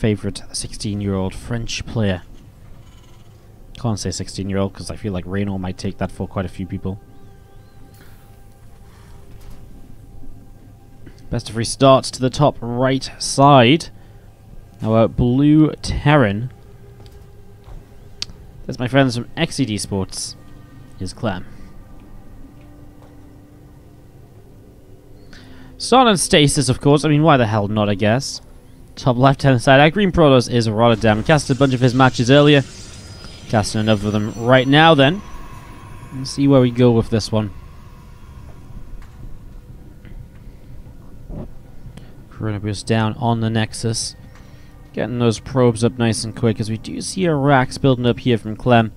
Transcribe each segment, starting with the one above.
favorite 16-year-old French player. Can't say 16-year-old because I feel like Renault might take that for quite a few people. Best of 3 starts to the top right side. Our blue Terran. That's my friends from XED Sports. Is Clem. Start on stasis, of course. I mean, why the hell not, I guess. Top left-hand side. Our green Protoss is RotterdaM. Casted a bunch of his matches earlier. Casting enough of them right now, then. Let's see where we go with this one. Chronoburst down on the Nexus. Getting those probes up nice and quick, as we do see a racks building up here from Clem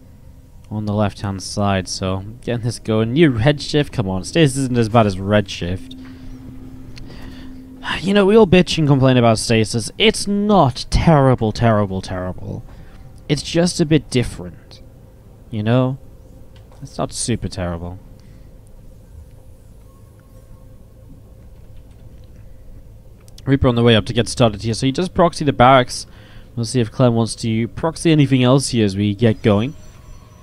on the left-hand side. So, getting this going. New redshift. Come on, stasis isn't as bad as redshift. You know, we all bitch and complain about stasis. It's not terrible, terrible, terrible. It's just a bit different. You know? It's not super terrible. Reaper on the way up to get started here. So he does proxy the barracks. We'll see if Clem wants to proxy anything else here as we get going.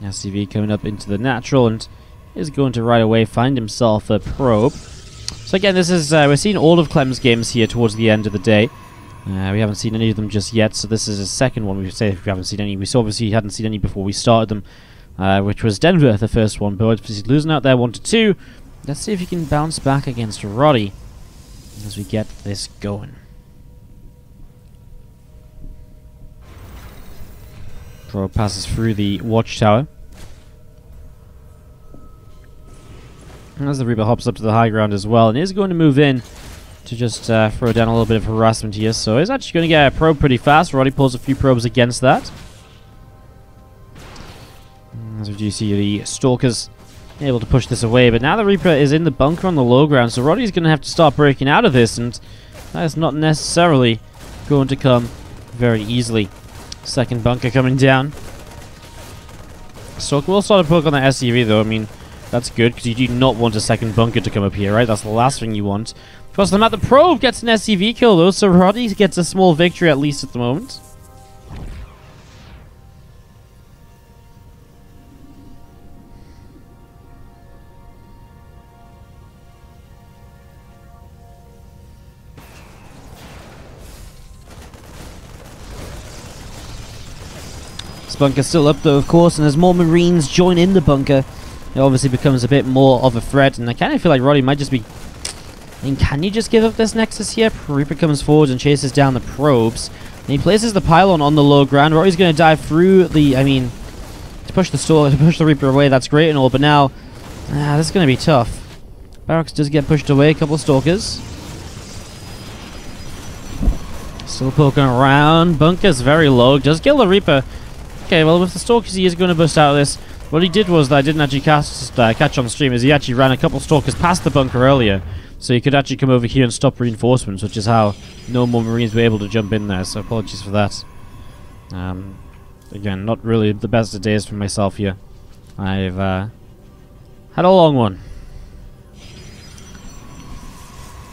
SCV coming up into the natural and is going to right away find himself a probe. So again, this is we're seeing all of Clem's games here towards the end of the day. We haven't seen any of them just yet, so this is a second one. We say if we haven't seen any. We obviously hadn't seen any before we started them, which was Denver, the first one. But he's losing out there 1-2. Let's see if he can bounce back against Roddy as we get this going. Probe passes through the watchtower. As the Reaper hops up to the high ground as well, and is going to move in to just throw down a little bit of harassment here. So he's actually going to get a probe pretty fast. Roddy pulls a few probes against that. As we do see the Stalkers able to push this away, but now the Reaper is in the bunker on the low ground, so Roddy's going to have to start breaking out of this, and that is not necessarily going to come very easily. Second bunker coming down. Stalker will start a poke on the SCV though. I mean, that's good, because you do not want a second bunker to come up here, right? That's the last thing you want. Across the map, the probe gets an SCV kill though, so Roddy gets a small victory at least at the moment. This bunker's still up though, of course, and as more Marines join in the bunker, it obviously becomes a bit more of a threat, and I kind of feel like Roddy might just be... I mean, can you just give up this Nexus here? Reaper comes forward and chases down the probes, and he places the pylon on the low ground. Roddy's going to dive through the... I mean, to push the Reaper away, that's great and all, but now... this is going to be tough. Barracks does get pushed away, a couple of Stalkers. Still poking around. Bunker's very low. Does kill the Reaper. Okay, well, with the Stalkers, he is going to burst out of this. What he did was that I didn't actually catch on stream, is he actually ran a couple Stalkers past the bunker earlier, so he could actually come over here and stop reinforcements, which is how no more Marines were able to jump in there, so apologies for that. Again, not really the best of days for myself here. I've had a long one.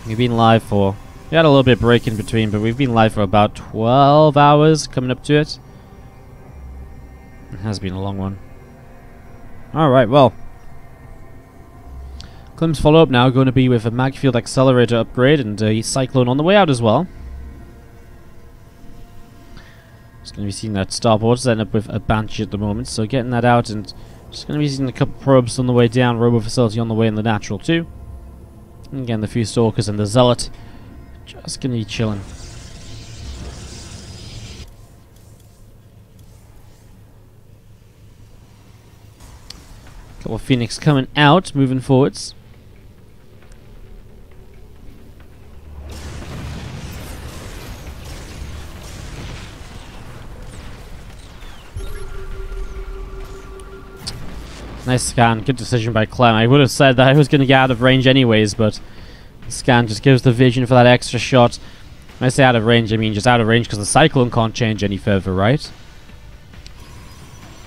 We've been live for... We had a little bit of break in between, but we've been live for about 12 hours, coming up to it. It has been a long one. Alright, well. Clem's follow-up now going to be with a Magfield Accelerator upgrade and a Cyclone on the way out as well. Just going to be seeing that starboard end up with a Banshee at the moment, so getting that out, and just going to be seeing a couple probes on the way down, Robo Facility on the way in the natural too. And again, the few Stalkers and the Zealot just going to be chilling. Couple of Phoenix coming out, moving forwards. Nice scan, good decision by Clem. I would have said that I was going to get out of range anyways, but the scan just gives the vision for that extra shot. When I say out of range, I mean just out of range because the Cyclone can't change any further, right?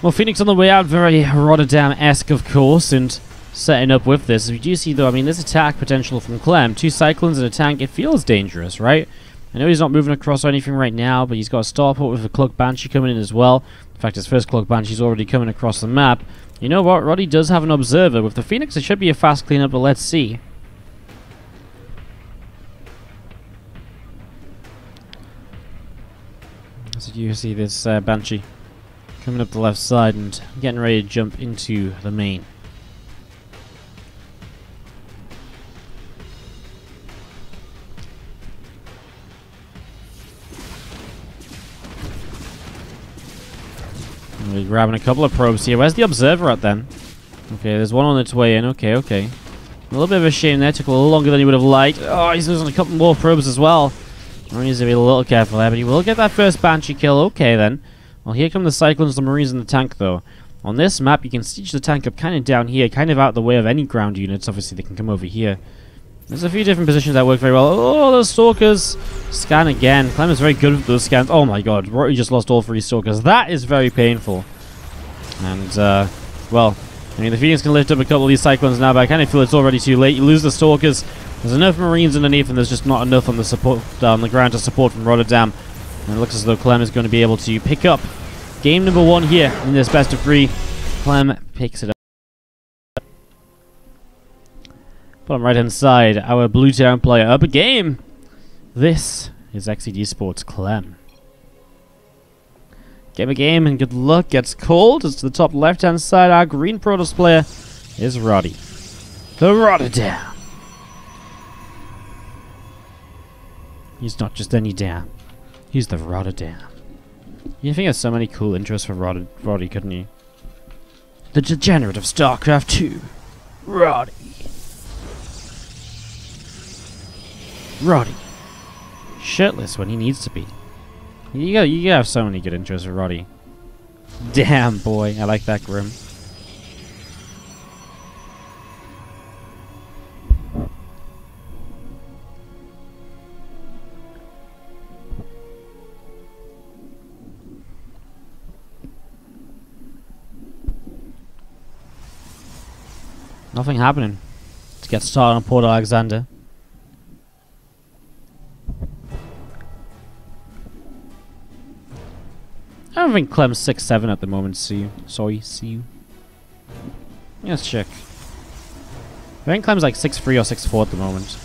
Well, Phoenix on the way out, very RotterdaM-esque, of course, and setting up with this. As we do see, though, I mean, there's attack potential from Clem. 2 Cyclones and a tank, it feels dangerous, right? I know he's not moving across or anything right now, but he's got a starport with a Cloak Banshee coming in as well. In fact, his first Cloak Banshee's already coming across the map. You know what? Roddy does have an observer. With the Phoenix, it should be a fast cleanup, but let's see. So you see this Banshee coming up the left side and getting ready to jump into the main. We're grabbing a couple of probes here. Where's the observer at then? Okay, there's one on its way in. Okay, okay. A little bit of a shame there. Took a little longer than he would have liked. Oh, he's losing a couple more probes as well. He needs to be a little careful there, but he will get that first Banshee kill. Okay, then. Well, here come the Cyclones, the Marines, and the tank, though. On this map, you can siege the tank up kind of down here, kind of out the way of any ground units. Obviously, they can come over here. There's a few different positions that work very well. Oh, those Stalkers. Scan again. Clem is very good with those scans. Oh, my God. Rory just lost all 3 Stalkers. That is very painful. And, well, I mean, the Phoenix can lift up a couple of these Cyclones now, but I kind of feel it's already too late. You lose the Stalkers. There's enough Marines underneath, and there's just not enough on the support on the ground to support from RotterdaM. And it looks as though Clem is going to be able to pick up game number 1 here in this best of 3. Clem picks it up. Bottom right hand side, our blue town player up a game. This is XCD Sports Clem. Game a game and good luck. Gets called. As to the top left hand side, our green Protoss player is Roddy. The RotterdaM. He's not just any dam. He's the RotterdaM. You think there's so many cool intros for Roddy, couldn't you? The degenerate of StarCraft 2. Roddy. Roddy. Shirtless when he needs to be. You gotta have so many good intros for Roddy. Damn, boy. I like that, Grim. Nothing happening to get started on Port Alexander. I don't think Clem's 6-7 at the moment, see you. Sorry, see you. Let's check. I think Clem's like 6-3 or 6-4 at the moment.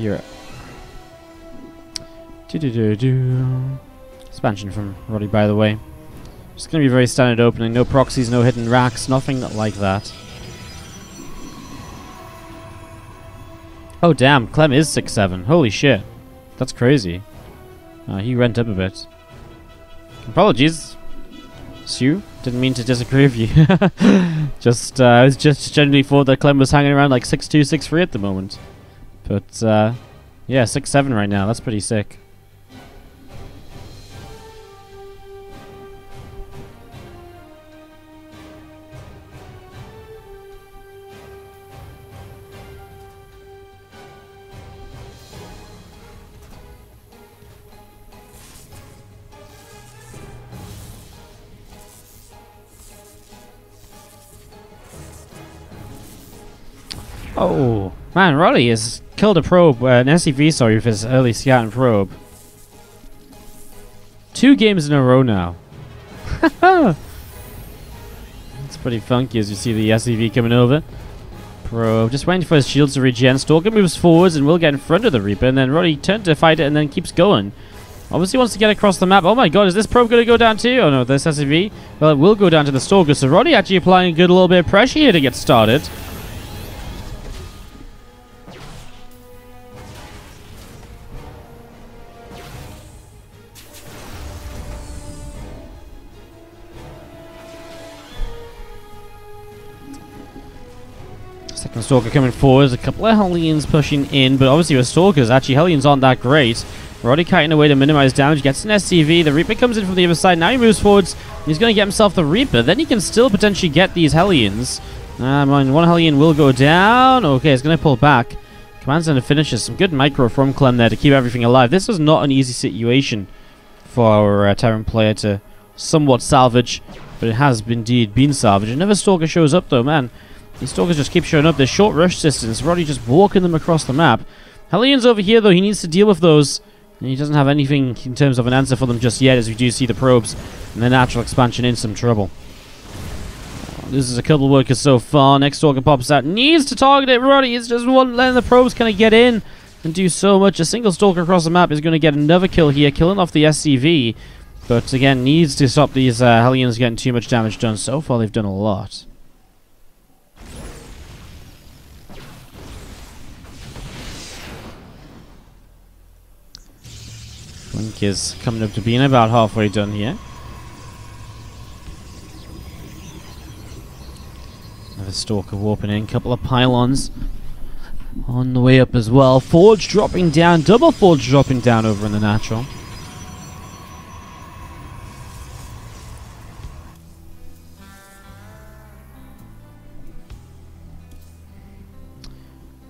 Europe. Expansion from Roddy, by the way. It's going to be very standard opening. No proxies, no hidden racks, nothing like that. Oh, damn. Clem is 6-7. Holy shit. That's crazy. He went up a bit. Apologies, Sue. Didn't mean to disagree with you. I was just generally thought that Clem was hanging around like 6-2, 6-3 at the moment. But, yeah, 6-7 right now. That's pretty sick. Oh, man, Roddy has killed a probe, an SCV, sorry, with his early scan probe. 2 games in a row now. It's pretty funky as you see the SCV coming over. Probe, just waiting for his shields to regen. Stalker moves forwards and will get in front of the Reaper, and then Roddy turned to fight it and then keeps going. Obviously wants to get across the map. Oh my god, is this probe going to go down too? Oh no, this SCV. Well, it will go down to the Stalker, so Roddy actually applying a good little bit of pressure here to get started. Second Stalker coming forward, a couple of Hellions pushing in, but obviously with Stalkers, actually Hellions aren't that great. Roddy kiting away to minimize damage, gets an SCV, the Reaper comes in from the other side, now he moves forwards, he's going to get himself the Reaper, then he can still potentially get these Hellions. One Hellion will go down, okay, it's going to pull back. Command Center finishes, some good micro from Clem there to keep everything alive. This was not an easy situation for our Terran player to somewhat salvage, but it has indeed been salvaged. Another Stalker shows up though, man. These Stalkers just keep showing up. There's short rush distance. Roddy just walking them across the map. Hellions over here though, he needs to deal with those. And he doesn't have anything in terms of an answer for them just yet, as we do see the probes and the natural expansion in some trouble. This is a couple workers so far. Next Stalker pops out. Needs to target it. Roddy is just one letting the probes kind of get in and do so much. A single Stalker across the map is going to get another kill here, killing off the SCV. But again, needs to stop these Hellions getting too much damage done. So far, they've done a lot. Blink is coming up to being about halfway done here. Another Stalker warping in. Couple of pylons on the way up as well. Forge dropping down. Double Forge dropping down over in the natural.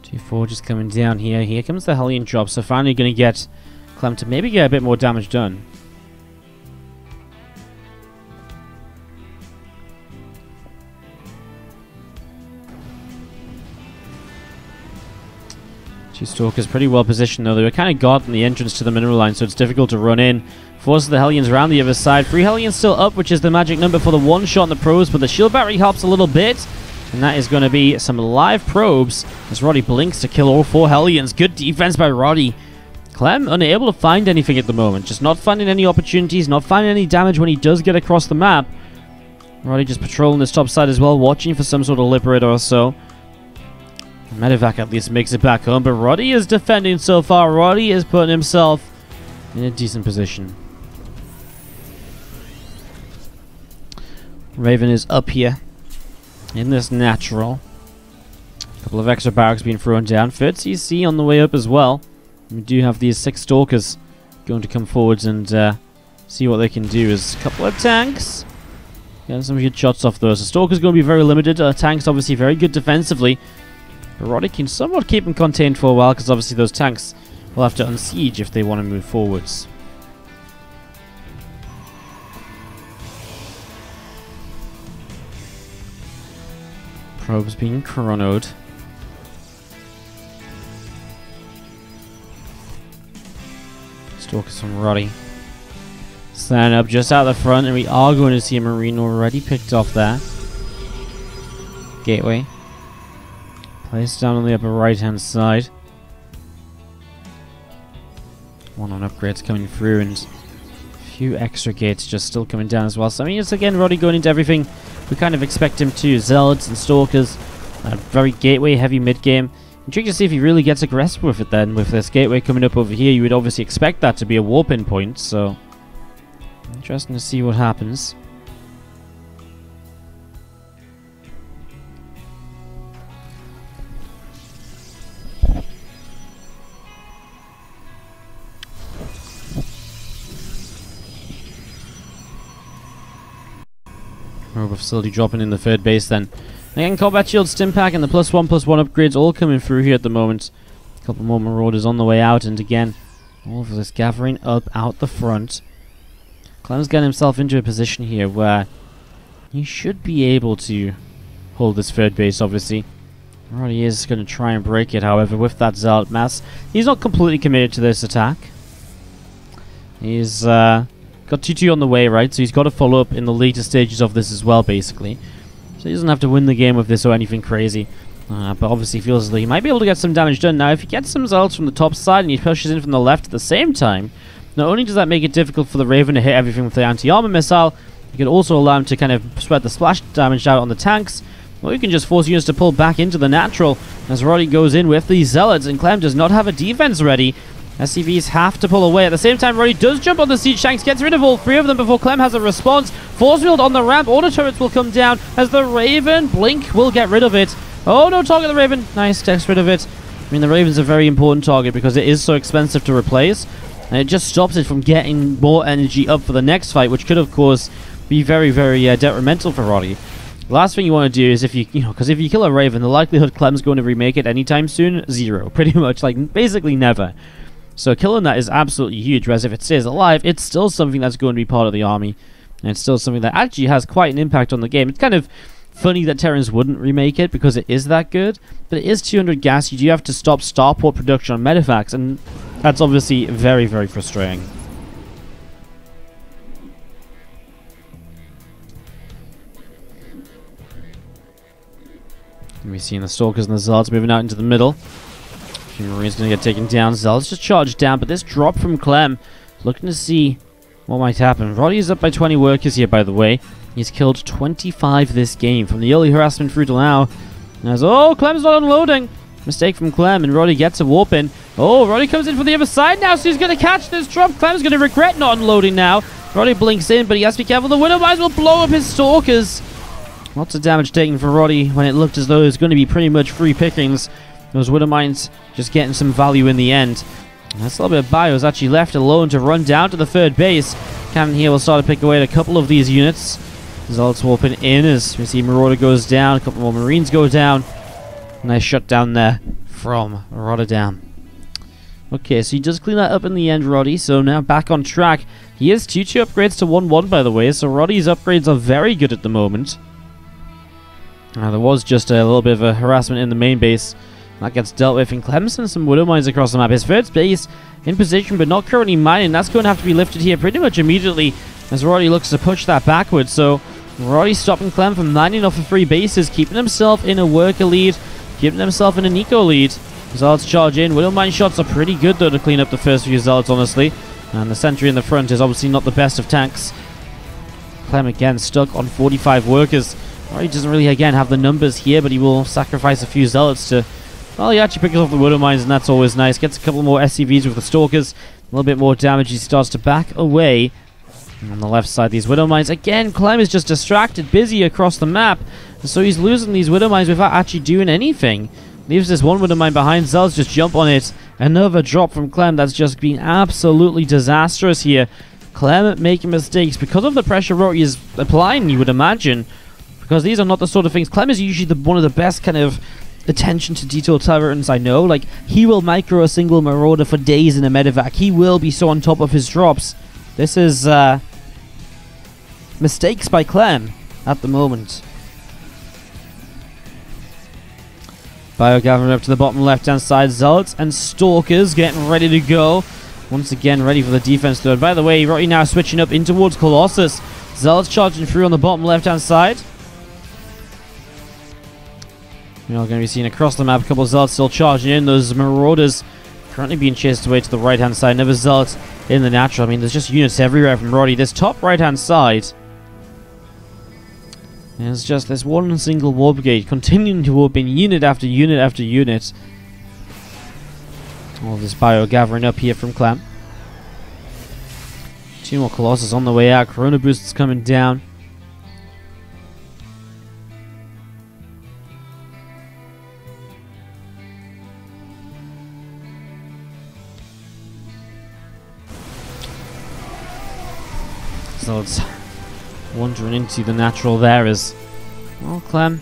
Two Forges coming down here. Here comes the Hellion drop. So finally going to get Clem to maybe get a bit more damage done. Two Stalkers pretty well positioned though. They were kind of guarding the entrance to the mineral line, so it's difficult to run in. Forces the Hellions around the other side. 3 Hellions still up, which is the magic number for the one shot on the probes, but the shield battery helps a little bit. And that is going to be some live probes as Roddy blinks to kill all 4 Hellions. Good defense by Roddy. Clem unable to find anything at the moment. Just not finding any opportunities, not finding any damage when he does get across the map. Roddy just patrolling this top side as well, watching for some sort of Liberator or so. Medevac at least makes it back home, but Roddy is defending so far. Roddy is putting himself in a decent position. Raven is up here in this natural. A couple of extra barracks being thrown down. Third CC on the way up as well. We do have these 6 Stalkers going to come forwards and see what they can do. There's a couple of tanks. Getting some good shots off those. The Stalker's going to be very limited. Tanks obviously very good defensively. But Roddy can somewhat keep them contained for a while, because obviously those tanks will have to unsiege if they want to move forwards. Probes being chronoed. Stalkers from Roddy. Stand up just out the front, and we are going to see a Marine already picked off there. Gateway. Placed down on the upper right hand side. One on upgrades coming through, and a few extra gates just still coming down as well. So I mean, it's again Roddy going into everything we kind of expect him to. Zealots and Stalkers. Very gateway heavy mid game. Intrigued to see if he really gets aggressive with it then. With this gateway coming up over here, you would obviously expect that to be a warp-in point. So interesting to see what happens. Robo facility dropping in the third base then. Again, combat shield, stim pack, and the +1/+1 upgrades all coming through here at the moment. A couple more Marauders on the way out, and again, all of this gathering up out the front. Clem's getting himself into a position here where he should be able to hold this third base, obviously. Roddy is going to try and break it, however, with that Zealot mass. He's not completely committed to this attack. He's got 2-2 on the way, right? So he's got to follow up in the later stages of this as well, basically. So he doesn't have to win the game with this or anything crazy. But obviously feels as though he might be able to get some damage done. Now, if he gets some Zealots from the top side and he pushes in from the left at the same time, not only does that make it difficult for the Raven to hit everything with the anti-armor missile, you can also allow him to kind of spread the splash damage out on the tanks, or you can just force units to pull back into the natural as Roddy goes in with these Zealots, and Clem does not have a defense ready. SCVs have to pull away. At the same time, Roddy does jump on the siege tanks, gets rid of all 3 of them before Clem has a response. Force field on the ramp, order turrets will come down as the Raven Blink will get rid of it. Oh no, target the Raven. Nice, gets rid of it. I mean, the Raven's a very important target because it is so expensive to replace, and it just stops it from getting more energy up for the next fight, which could of course be very, very detrimental for Roddy. The last thing you want to do is, if you because if you kill a Raven, the likelihood Clem's going to remake it anytime soon, 0. Pretty much, like, basically never. So killing that is absolutely huge, whereas if it stays alive, it's still something that's going to be part of the army. And it's still something that actually has quite an impact on the game. It's kind of funny that Terrans wouldn't remake it because it is that good, but it is 200 gas. You do have to stop starport production on medevacts, and that's obviously very, very frustrating. We've seen the Stalkers and the Zealots moving out into the middle. Marines going to get taken down. Zealots just charged down, but this drop from Clem, looking to see what might happen. Roddy is up by 20 workers here, by the way. He's killed 25 this game, from the early harassment through to now. And Clem's not unloading. Mistake from Clem, and Roddy gets a warp in. Roddy comes in from the other side now, so he's going to catch this drop. Clem's going to regret not unloading now. Roddy blinks in, but he has to be careful. The Widowmines will blow up his Stalkers. Lots of damage taken for Roddy when it looked as though it was going to be pretty much free pickings. Those Widowmines just getting some value in the end. And that's a little bit of bios actually left alone to run down to the third base. Cannon here will start to pick away at a couple of these units. Zealots warping in as we see Marauder goes down. A couple more Marines go down. Nice shutdown there from RotterdaM. Okay, so he does clean that up in the end, Roddy. So now back on track. He is 2-2 upgrades to 1-1, by the way. So Roddy's upgrades are very good at the moment. There was just a little bit of a harassment in the main base. That gets dealt with, and Clemson some Widowmines across the map. His first base in position, but not currently mining. That's going to have to be lifted here pretty much immediately as Roddy looks to push that backwards. So Roddy stopping Clem from mining off of 3 bases, keeping himself in a worker lead, keeping himself in an eco lead. Zealots charge in. Widowmine shots are pretty good, though, to clean up the first few Zealots, honestly. And the sentry in the front is obviously not the best of tanks. Clem again stuck on 45 workers. Roddy doesn't really, again, have the numbers here, but he will sacrifice a few Zealots to... Well, he actually picks off the Widowmines, and that's always nice. Gets a couple more SCVs with the Stalkers. A little bit more damage. He starts to back away. And on the left side, these Widowmines. Again, Clem is just distracted, busy across the map. And so he's losing these Widowmines without actually doing anything. Leaves this one Widowmine behind. Zealots just jump on it. Another drop from Clem. That's just been absolutely disastrous here. Clem making mistakes because of the pressure Roddy is applying, you would imagine. Because these are not the sort of things... Clem is usually one of the best kind of attention to detail Terrans I know. Like, he will micro a single Marauder for days in a medevac. He will be so on top of his drops. This is mistakes by Clem at the moment. Bio gathering up to the bottom left-hand side. Zealots and Stalkers getting ready to go. Once again, ready for the defense third. By the way, Roddy now switching up in towards Colossus. Zealots charging through on the bottom left-hand side. We're all going to be seen across the map. A couple of Zealots still charging in. Those Marauders currently being chased away to the right-hand side. Another Zealot in the natural. I mean, there's just units everywhere from Roddy. This top right-hand side, there's just this one single war brigade continuing to warp in unit after unit after unit. All this bio gathering up here from Clem. 2 more Colossus on the way out. Corona boosts coming down. So it's wandering into the natural there is... Well, Clem,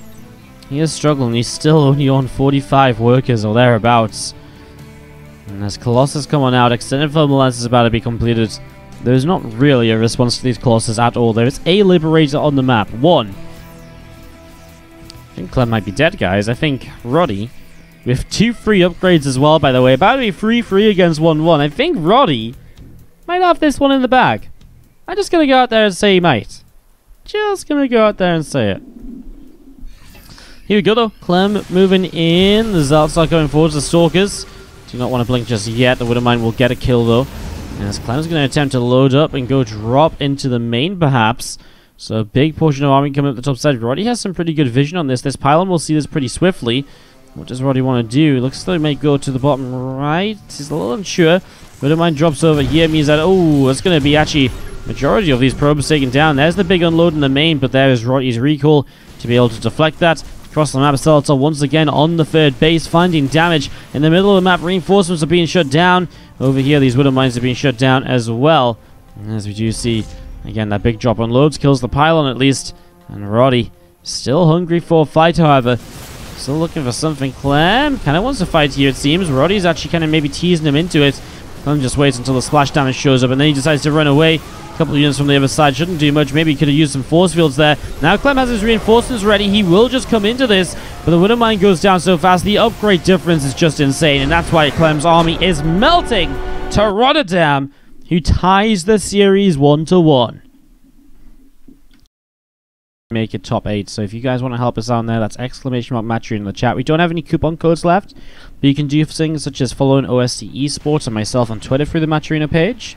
he is struggling. He's still only on 45 workers or thereabouts. And as Colossus come on out, extended thermal lance is about to be completed. There's not really a response to these Colossus at all. There is a Liberator on the map. 1. I think Clem might be dead, guys. I think Roddy, with 2 free upgrades as well, by the way, about to be 3-3 against 1-1. I think Roddy might have this one in the bag. I'm just going to go out there and say he might. Just going to go out there and say it. Here we go, though. Clem moving in. The Zealots are going forwards. The Stalkers do not want to blink just yet. The Widowmine will get a kill, though. As Clem's going to attempt to load up and go drop into the main, perhaps. So a big portion of army coming up the top side. Roddy has some pretty good vision on this. This pylon will see this pretty swiftly. What does Roddy want to do? Looks like he may go to the bottom right. He's a little unsure. Widowmine drops over here. Means that, oh, it's going to be actually... majority of these probes taken down. There's the big unload in the main, but there is Roddy's recall to be able to deflect that. Across the map, Zealots are once again on the third base, finding damage. In the middle of the map, reinforcements are being shut down. Over here, these Widowmines are being shut down as well. And as we do see, again, that big drop on loads kills the pylon at least. And Roddy, still hungry for a fight, however. Still looking for something. Clem kind of wants to fight here, it seems. Roddy's actually kind of maybe teasing him into it. Clem just waits until the splash damage shows up, and then he decides to run away. A couple of units from the other side shouldn't do much. Maybe he could have used some force fields there. Now Clem has his reinforcements ready. He will just come into this, but the Widow Mine goes down so fast. The upgrade difference is just insane, and that's why Clem's army is melting to RotterdaM, who ties the series 1-1. Make it top 8. So if you guys want to help us out there, that's !matchery in the chat. We don't have any coupon codes left, but you can do things such as following OSC Esports and myself on Twitter through the Matcherino page.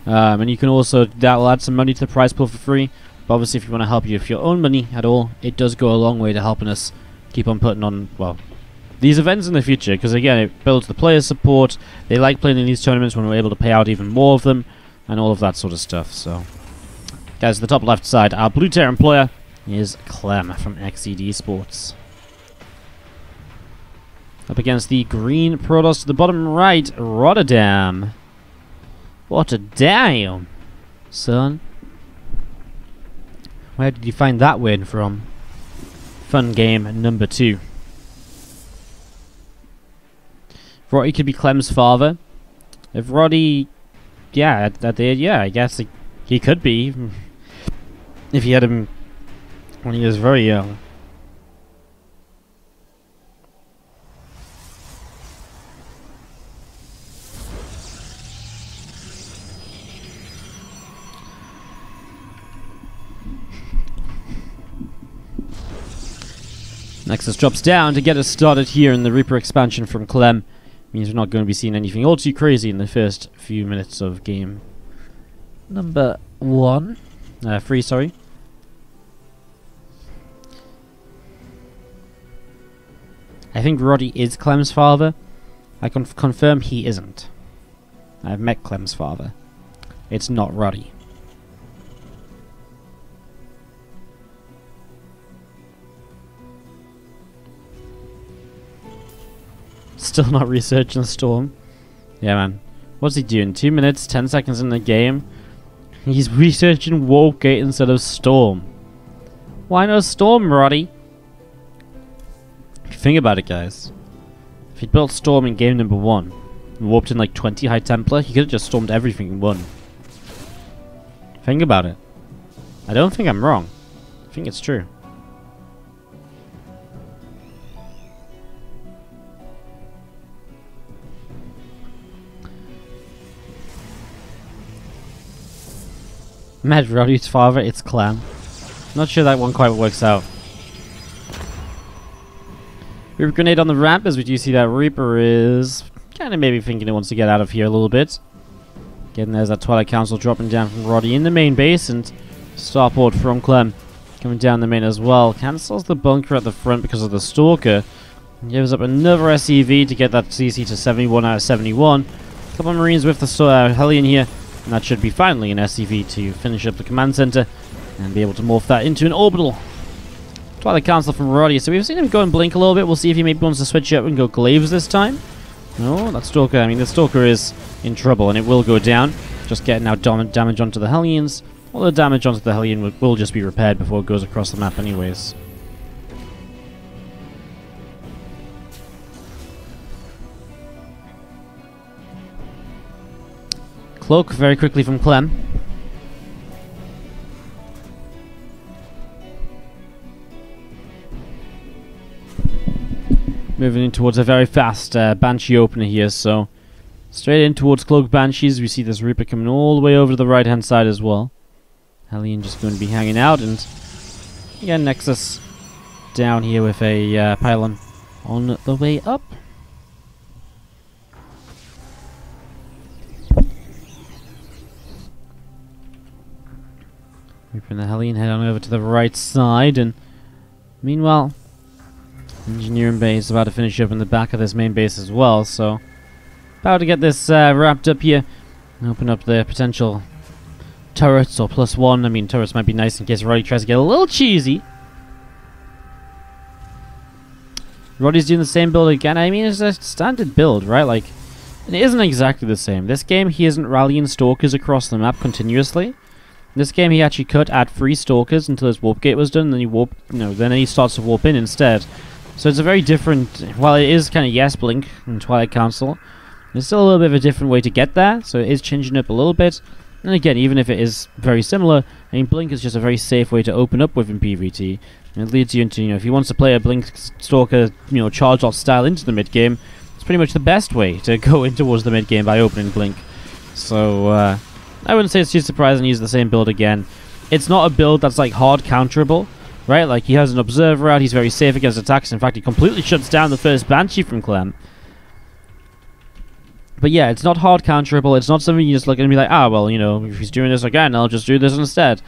And you can also, that'll add some money to the prize pool for free. But obviously if you want to help you with your own money at all, it does go a long way to helping us keep on putting on, well, these events in the future. Because again, it builds the player support. They like playing in these tournaments when we're able to pay out even more of them. And all of that sort of stuff. So, guys, the top left side, our blue tier employer is Clem from XED Sports. Up against the green Protoss to the bottom right, RotterdaM. What a damn, son. Where did you find that win from? Fun game number 2. Roddy could be Clem's father. If Roddy... Yeah, I guess he could be if he had him when he was very young. Nexus drops down to get us started here in the Reaper expansion from Clem. Means we're not going to be seeing anything all too crazy in the first few minutes of game number 3, sorry. I think Roddy is Clem's father. I can confirm he isn't. I've met Clem's father. It's not Roddy. Still not researching Storm. Yeah, man. What's he doing? 2 minutes, 10 seconds in the game. He's researching Warp Gate instead of Storm. Why no Storm, Roddy? If you think about it, guys. If he'd built Storm in game number 1 and warped in like 20 High Templar, he could have just stormed everything and won. Think about it. I don't think I'm wrong. I think it's true. Met Roddy's father, it's Clem. Not sure that one quite works out. Reaper grenade on the ramp, as we do see that Reaper is kind of maybe thinking he wants to get out of here a little bit. Again, there's that Twilight Council dropping down from Roddy in the main base, and starport from Clem coming down the main as well. Cancels the bunker at the front because of the Stalker. Gives up another SCV to get that CC to 71 out of 71. A couple of Marines with the Hellion here. And that should be finally an SCV to finish up the command center and be able to morph that into an orbital. Twilight Council from Roddy. So we've seen him go and blink a little bit. We'll see if he maybe wants to switch up and go Glaives this time. No, that Stalker, I mean, the Stalker is in trouble and it will go down. Just getting now damage onto the Hellions. All the damage onto the Hellion will just be repaired before it goes across the map anyways. Cloak very quickly from Clem. Moving in towards a very fast Banshee opener here, so straight in towards Cloak Banshees. We see this Reaper coming all the way over to the right hand side as well. Hellion just going to be hanging out, and again Nexus down here with a pylon on the way up. Reaper and the Hellion head on over to the right side, and meanwhile, Engineering base about to finish up in the back of this main base as well, so about to get this wrapped up here and open up the potential turrets or +1. I mean, turrets might be nice in case Roddy tries to get a little cheesy. Roddy's doing the same build again. I mean, it's a standard build, right? Like, it isn't exactly the same. This game, he isn't rallying Stalkers across the map continuously. This game, he actually cut at 3 Stalkers until his warp gate was done, and then he then he starts to warp in instead. So it's a very different. While it is kind of yes blink in Twilight Council, There's still a little bit of a different way to get there, so it is changing up a little bit. And again, even if it is very similar, I mean, Blink is just a very safe way to open up with in PvT. And it leads you into, if he wants to play a Blink Stalker, charge off style into the mid game, it's pretty much the best way to go in towards the mid game by opening Blink. So, I wouldn't say it's too surprising to use the same build again. It's not a build that's like hard counterable, right? Like, he has an observer out, he's very safe against attacks. In fact, he completely shuts down the first Banshee from Clem. But yeah, it's not hard counterable. It's not something you just look at and be like, well, if he's doing this again, I'll just do this instead.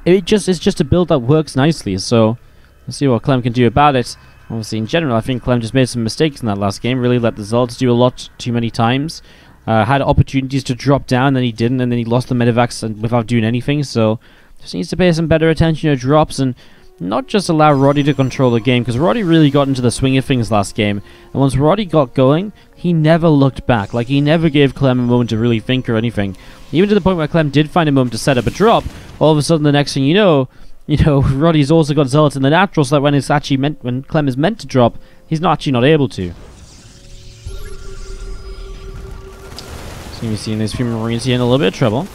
It's just a build that works nicely. So let's see what Clem can do about it. Obviously, in general, I think Clem just made some mistakes in that last game. Really let the Zolds do a lot too many times. Had opportunities to drop down, then he didn't, and then he lost the Medivacs without doing anything. So just needs to pay some better attention to drops and not just allow Roddy to control the game, because Roddy really got into the swing of things last game, and once Roddy got going, he never looked back. Like, he never gave Clem a moment to really think or anything. Even to the point where Clem did find a moment to set up a drop, all of a sudden the next thing you know, Roddy's also got Zealots in the natural, so that when Clem is meant to drop, he's actually not able to. So you're seeing these few Marines here in a little bit of trouble.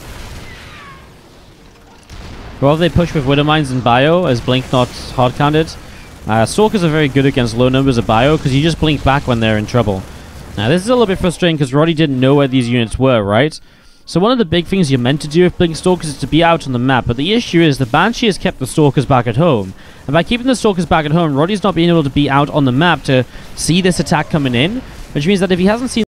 Well, they push with Widow Mines and Bio, as Blink not hard counted. Stalkers are very good against low numbers of Bio, because you just blink back when they're in trouble. Now, this is a little bit frustrating, because Roddy didn't know where these units were, right? So one of the big things you're meant to do with Blink Stalkers is to be out on the map, but the issue is the Banshee has kept the Stalkers back at home. And by keeping the Stalkers back at home, Roddy's not being able to be out on the map to see this attack coming in, which means that if he hasn't seen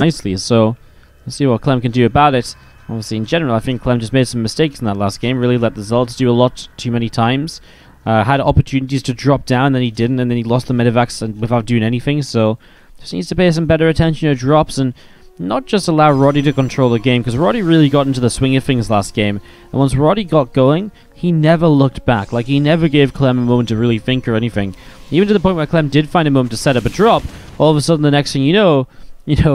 nicely, so let's see what Clem can do about it. Obviously, in general, I think Clem just made some mistakes in that last game. Really let the Zolds do a lot too many times. Had opportunities to drop down, then he didn't, and then he lost the Medivacs without doing anything. So just needs to pay some better attention to drops and not just allow Roddy to control the game, because Roddy really got into the swing of things last game. And once Roddy got going, he never looked back. Like, he never gave Clem a moment to really think or anything. Even to the point where Clem did find a moment to set up a drop, all of a sudden the next thing you know,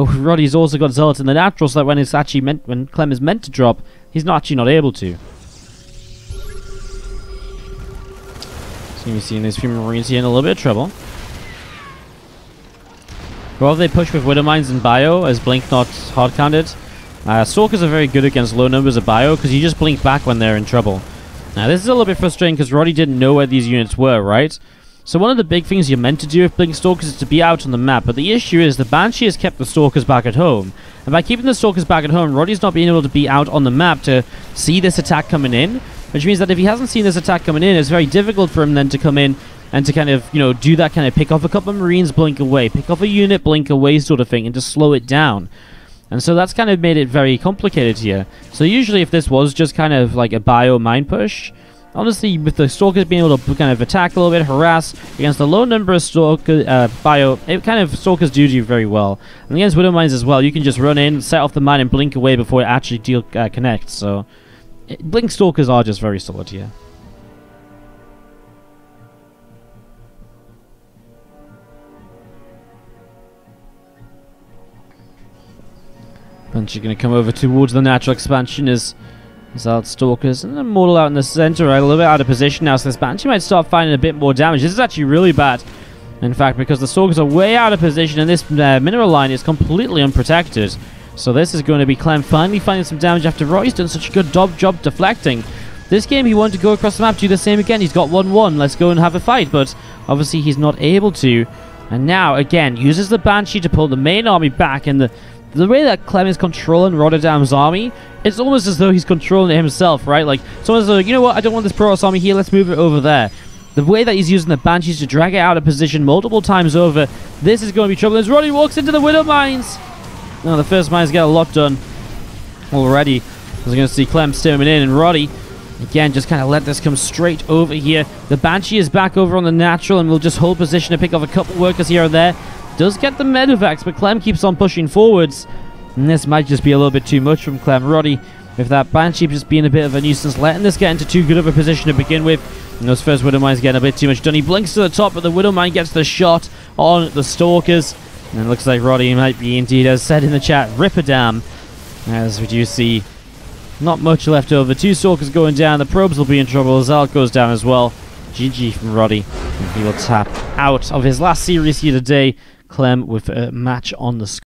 Roddy's also got Zealots in the natural, so that when Clem is meant to drop, he's actually not able to. So you're seeing these few Marines here in a little bit of trouble. Well, they push with Widow Mines and Bio, as Blink not hard counted. Stalkers are very good against low numbers of Bio, because you just blink back when they're in trouble. Now, this is a little bit frustrating, because Roddy didn't know where these units were, right? So one of the big things you're meant to do with Blink Stalkers is to be out on the map, but the issue is the Banshee has kept the Stalkers back at home. And by keeping the Stalkers back at home, Roddy's not being able to be out on the map to see this attack coming in, which means that if he hasn't seen this attack coming in, it's very difficult for him then to come in and to kind of, do that kind of pick off a couple of Marines, blink away, pick off a unit, blink away sort of thing, and to slow it down. And so that's kind of made it very complicated here. So usually if this was just kind of like a Bio mine push, honestly, with the Stalkers being able to kind of attack a little bit, harass against a low number of Bio, Stalkers do very well. And against Widow Mines as well, you can just run in, set off the mine, and blink away before it actually connects. So, Blink Stalkers are just very solid here. Bunch are going to come over towards the natural expansion as out Stalkers and Immortal out in the center, right, a little bit out of position now, so this Banshee might start finding a bit more damage. This is actually really bad, in fact, because the Stalkers are way out of position and this mineral line is completely unprotected. So this is going to be Clem finally finding some damage after Roy's done such a good job deflecting. This game he wanted to go across the map, do the same again. He's got 1-1, let's go and have a fight, but obviously he's not able to. And now, again, uses the Banshee to pull the main army back, and the way that Clem is controlling RotterdaM's army, it's almost as though he's controlling it himself, right? Like, it's almost like, you know what, I don't want this Protoss army here, let's move it over there. The way that he's using the Banshees to drag it out of position multiple times over, this is going to be trouble. As Roddy walks into the Widow Mines. Now, the first mines get a lot done already. We're going to see Clem stemming in, and Roddy, again, just kind of let this come straight over here. The Banshee is back over on the natural, and will just hold position to pick off a couple workers here or there. Does get the Medivacs, but Clem keeps on pushing forwards. And this might just be a little bit too much from Clem. Roddy, with that Banshee just being a bit of a nuisance, letting this get into too good of a position to begin with. And those first Widow Mines getting a bit too much done. He blinks to the top, but the Widow Mine gets the shot on the Stalkers. And it looks like Roddy might be indeed, as said in the chat, RotterdaM. As we do see, not much left over. 2 Stalkers going down. The probes will be in trouble. Zalt goes down as well. GG from Roddy. And he will tap out of his last series here today. Clem with a match on the screen.